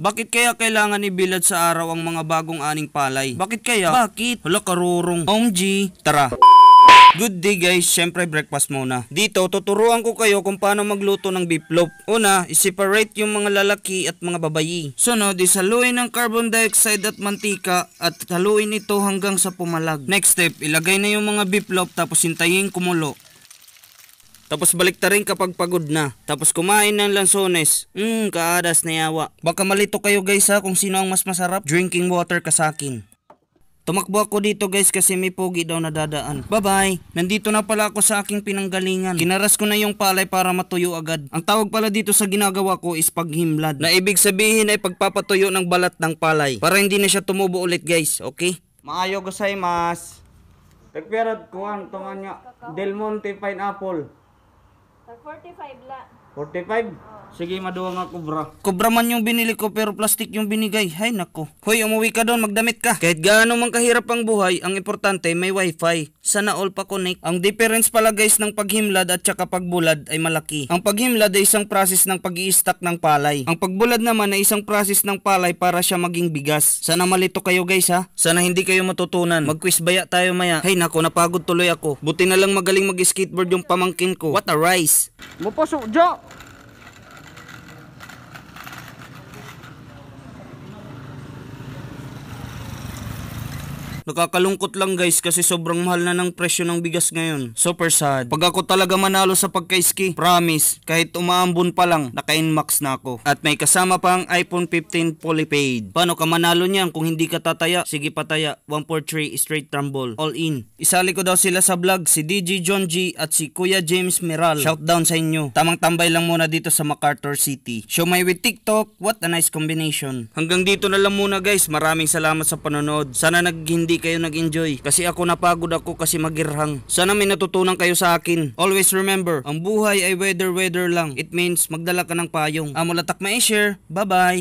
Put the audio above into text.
Bakit kaya kailangan ibilad sa araw ang mga bagong aning palay? Bakit kaya? Bakit? Hala karurong. OMG, tara. Good day guys, syempre breakfast muna. Dito, tuturuan ko kayo kung paano magluto ng beef loaf. Una, i-separate yung mga lalaki at mga babayi. Sunod, isaluin ng carbon dioxide at mantika at haluin ito hanggang sa pumalag. Next step, ilagay na yung mga beef loaf tapos hintayin kumulo. Tapos balik ta rin kapag pagod na. Tapos kumain ng lansones. Kaadas na yawa. Baka malito kayo guys ha kung sino ang mas masarap. Drinking water ka sa akin. Tumakbo ako dito guys kasi may pogi daw na dadaan. Bye bye! Nandito na pala ako sa aking pinanggalingan. Kinaras ko na yung palay para matuyo agad. Ang tawag pala dito sa ginagawa ko is paghimlad. Na ibig sabihin ay pagpapatuyo ng balat ng palay. Para hindi na siya tumubo ulit guys, okay? Maayo gozaimasu. Tagpirat kuhan tungan niya. Del Monte pineapple. 45 la. 45? Sige, maduwa nga kubra. Kubra man yung binili ko pero plastic yung binigay. Hay nako. Hoy, umuwi ka doon, magdamit ka. Kahit gaano man kahirap ang buhay, ang importante may wifi. Sana all pa connect. Ang difference pala guys ng paghimlad at saka pagbulad ay malaki. Ang paghimlad ay isang process ng pag-i-stack ng palay. Ang pagbulad naman ay isang process ng palay para siya maging bigas. Sana malito kayo guys ha. Sana hindi kayo matutunan. Mag-quiz baya tayo maya. Hay nako, napagod tuloy ako. Buti na lang magaling mag-skateboard yung pamangkin ko. What a rice. Mapasok dyan. Nakakalungkot lang guys kasi sobrang mahal na ng presyo ng bigas ngayon. Super sad. Pag ako talaga manalo sa pagka-ski, promise, kahit umaambon pa lang, naka-inmax na ako. At may kasama pa ang iPhone 15 fully paid. Paano ka manalo niyan kung hindi ka tataya? Sige pataya, 143 straight rumble. All in. Isali ko daw sila sa vlog, si DJ John G at si Kuya James Meral. Shoutdown sa inyo. Tamang tambay lang muna dito sa MacArthur City. Show my with TikTok, what a nice combination. Hanggang dito na lang muna guys. Maraming salamat sa panonood. Sana hindi kayo nag-enjoy kasi ako napagod ako kasi magirhang. Sana may natutunan kayo sa akin. Always remember, ang buhay ay weather lang. It means magdala ka ng payong. Amulatak ma-share. Bye bye.